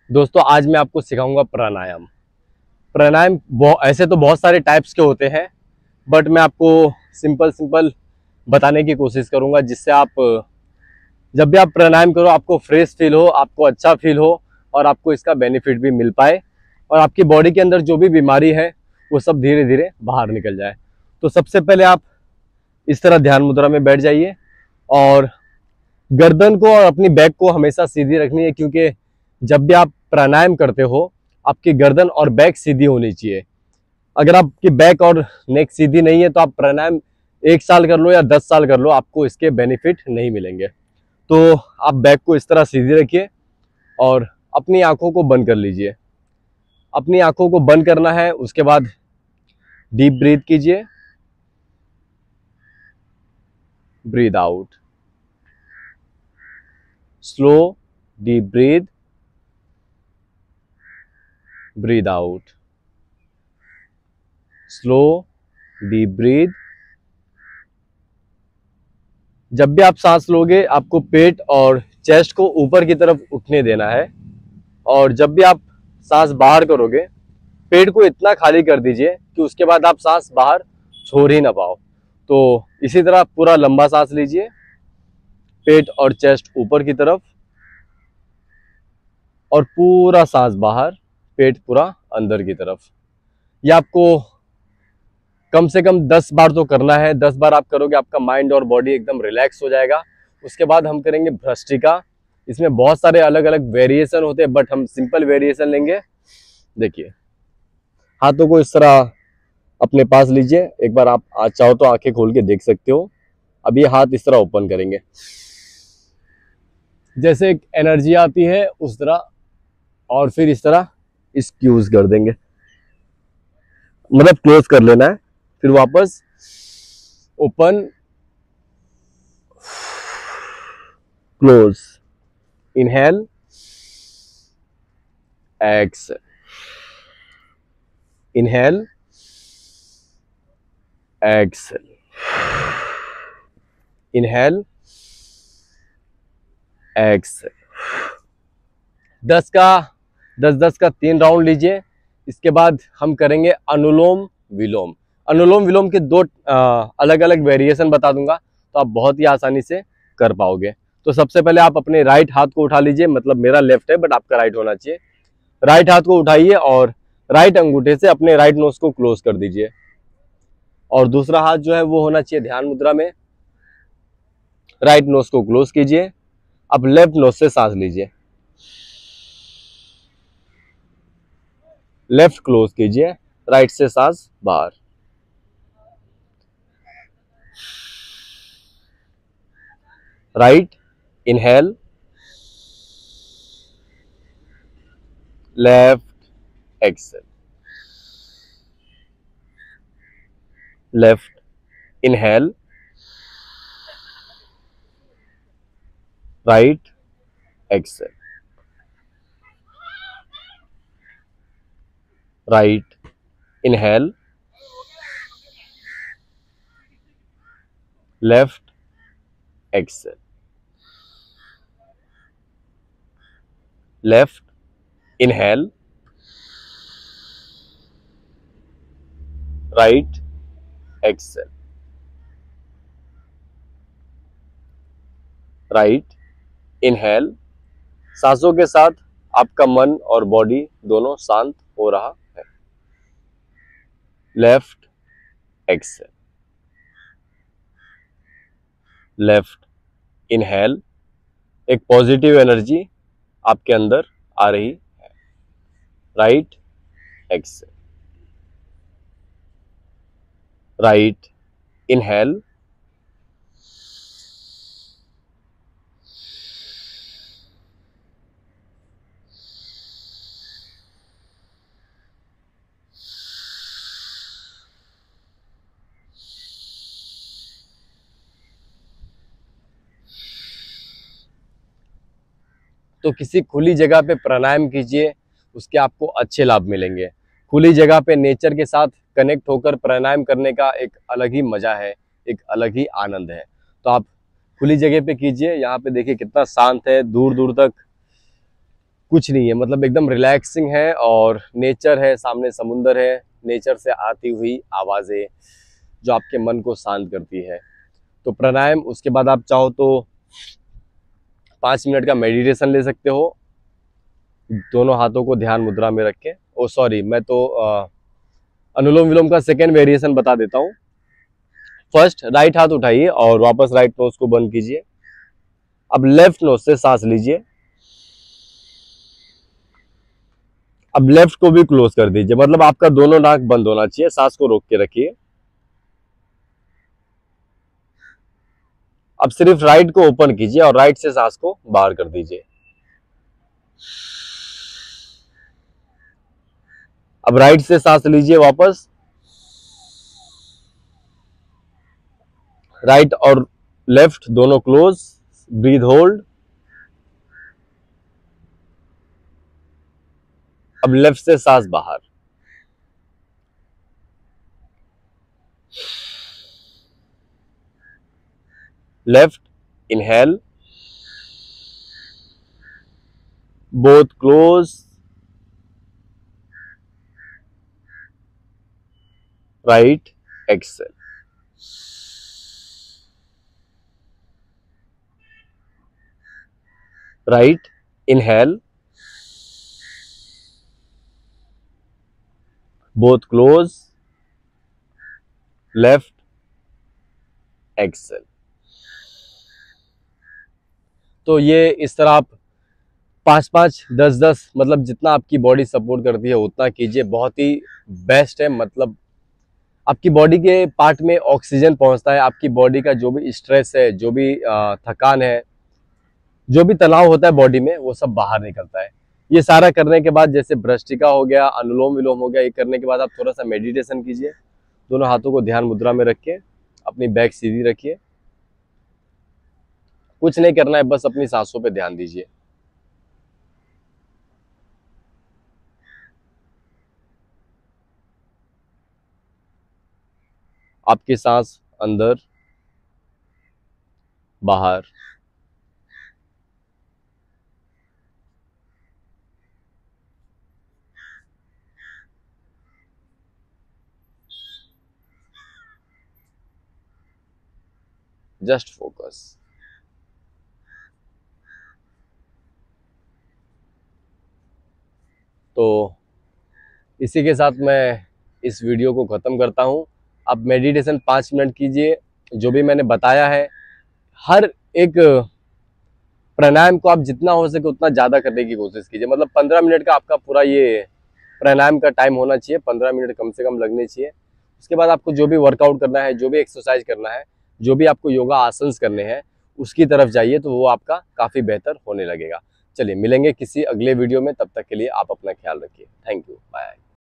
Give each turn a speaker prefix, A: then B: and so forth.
A: दोस्तों आज मैं आपको सिखाऊंगा प्राणायाम। प्राणायाम ऐसे तो बहुत सारे टाइप्स के होते हैं, बट मैं आपको सिंपल सिंपल बताने की कोशिश करूंगा, जिससे आप जब भी आप प्राणायाम करो आपको फ्रेश फील हो, आपको अच्छा फील हो और आपको इसका बेनिफिट भी मिल पाए और आपकी बॉडी के अंदर जो भी बीमारी है वो सब धीरे धीरे बाहर निकल जाए। तो सबसे पहले आप इस तरह ध्यान मुद्रा में बैठ जाइए और गर्दन को और अपनी बैक को हमेशा सीधी रखनी है, क्योंकि जब भी आप प्राणायाम करते हो आपकी गर्दन और बैक सीधी होनी चाहिए। अगर आपकी बैक और नेक सीधी नहीं है तो आप प्राणायाम 1 साल कर लो या 10 साल कर लो, आपको इसके बेनिफिट नहीं मिलेंगे। तो आप बैक को इस तरह सीधी रखिए और अपनी आंखों को बंद कर लीजिए। अपनी आंखों को बंद करना है, उसके बाद डीप ब्रीथ कीजिए, breath out, slow deep breath, breath out, slow deep breath. जब भी आप सांस लोगे आपको पेट और चेस्ट को ऊपर की तरफ उठने देना है, और जब भी आप सांस बाहर करोगे पेट को इतना खाली कर दीजिए कि उसके बाद आप सांस बाहर छोड़ ही ना पाओ। तो इसी तरह पूरा लंबा सांस लीजिए, पेट और चेस्ट ऊपर की तरफ, और पूरा सांस बाहर, पेट पूरा अंदर की तरफ। ये आपको कम से कम 10 बार तो करना है। 10 बार आप करोगे आपका माइंड और बॉडी एकदम रिलैक्स हो जाएगा। उसके बाद हम करेंगे भ्रष्टिका। इसमें बहुत सारे अलग अलग वेरिएशन होते हैं, बट हम सिंपल वेरिएशन लेंगे। देखिए, हाथों को इस तरह अपने पास लीजिए। एक बार आप आज चाहो तो आंखें खोल के देख सकते हो। अब ये हाथ इस तरह ओपन करेंगे, जैसे एक एनर्जी आती है उस तरह, और फिर इस तरह स्क्यूज कर देंगे, मतलब क्लोज कर लेना है, फिर वापस open, close, inhale, exhale, inhale, exhale, inhale, exhale. 10 का 3 राउंड लीजिए। इसके बाद हम करेंगे अनुलोम विलोम। अनुलोम विलोम के 2 अलग अलग वेरिएशन बता दूंगा, तो आप बहुत ही आसानी से कर पाओगे। तो सबसे पहले आप अपने राइट हाथ को उठा लीजिए, मतलब मेरा लेफ्ट है बट आपका राइट होना चाहिए। राइट हाथ को उठाइए और राइट अंगूठे से अपने राइट नोज को क्लोज कर दीजिए, और दूसरा हाथ जो है वो होना चाहिए ध्यान मुद्रा में। राइट नोज को क्लोज कीजिए। अब लेफ्ट नोज से सांस लीजिए, लेफ्ट क्लोज कीजिए, राइट से सांस बाहर। Right inhale, left exhale, left inhale, right exhale, right inhale, left exhale, left inhale, right exhale, right inhale. सांसों के साथ आपका मन और बॉडी दोनों शांत हो रहा है। Left exhale, left inhale. एक पॉजिटिव एनर्जी आपके अंदर आ रही है। राइट एक्सेल, राइट इनहेल, तो किसी खुली जगह पे प्राणायाम कीजिए, उसके आपको अच्छे लाभ मिलेंगे। खुली जगह पे नेचर के साथ कनेक्ट होकर प्राणायाम करने का एक अलग ही मजा है, एक अलग ही आनंद है। तो आप खुली जगह पे कीजिए। यहाँ पे देखिए कितना शांत है, दूर दूर तक कुछ नहीं है, मतलब एकदम रिलैक्सिंग है और नेचर है, सामने समुंदर है, नेचर से आती हुई आवाज़ें जो आपके मन को शांत करती है। तो प्राणायाम, उसके बाद आप चाहो तो 5 मिनट का मेडिटेशन ले सकते हो, दोनों हाथों को ध्यान मुद्रा में रख के। ओ सॉरी, मैं तो अनुलोम विलोम का सेकेंड वेरिएशन बता देता हूँ। फर्स्ट राइट हाथ उठाइए और वापस राइट नोज को बंद कीजिए। अब लेफ्ट नोज से सांस लीजिए, अब लेफ्ट को भी क्लोज कर दीजिए, मतलब आपका दोनों नाक बंद होना चाहिए, सांस को रोक के रखिए। अब सिर्फ राइट को ओपन कीजिए और राइट से सांस को बाहर कर दीजिए। अब राइट से सांस लीजिए वापस, राइट और लेफ्ट दोनों क्लोज, ब्रीथ होल्ड। अब लेफ्ट से सांस बाहर, left inhale, both close, right exhale. Right inhale, both close, left exhale. तो ये इस तरह आप 5-5, 10-10, मतलब जितना आपकी बॉडी सपोर्ट करती है उतना कीजिए, बहुत ही बेस्ट है। मतलब आपकी बॉडी के पार्ट में ऑक्सीजन पहुंचता है, आपकी बॉडी का जो भी स्ट्रेस है, जो भी थकान है, जो भी तनाव होता है बॉडी में, वो सब बाहर निकलता है। ये सारा करने के बाद, जैसे भ्रष्टिका हो गया, अनुलोम विलोम हो गया, ये करने के बाद आप थोड़ा सा मेडिटेशन कीजिए, दोनों हाथों को ध्यान मुद्रा में रखिए, अपनी बैक सीधी रखिए, कुछ नहीं करना है, बस अपनी सांसों पे ध्यान दीजिए। आपकी सांस अंदर बाहर, जस्ट फोकस। तो इसी के साथ मैं इस वीडियो को ख़त्म करता हूँ। आप मेडिटेशन 5 मिनट कीजिए, जो भी मैंने बताया है, हर एक प्राणायाम को आप जितना हो सके उतना ज़्यादा करने की कोशिश कीजिए। मतलब 15 मिनट का आपका पूरा ये प्राणायाम का टाइम होना चाहिए, 15 मिनट कम से कम लगने चाहिए। उसके बाद आपको जो भी वर्कआउट करना है, जो भी एक्सरसाइज करना है, जो भी आपको योगा आसन्स करने हैं, उसकी तरफ जाइए, तो वो आपका काफ़ी बेहतर होने लगेगा। चलिए मिलेंगे किसी अगले वीडियो में, तब तक के लिए आप अपना ख्याल रखिए। Thank you, bye.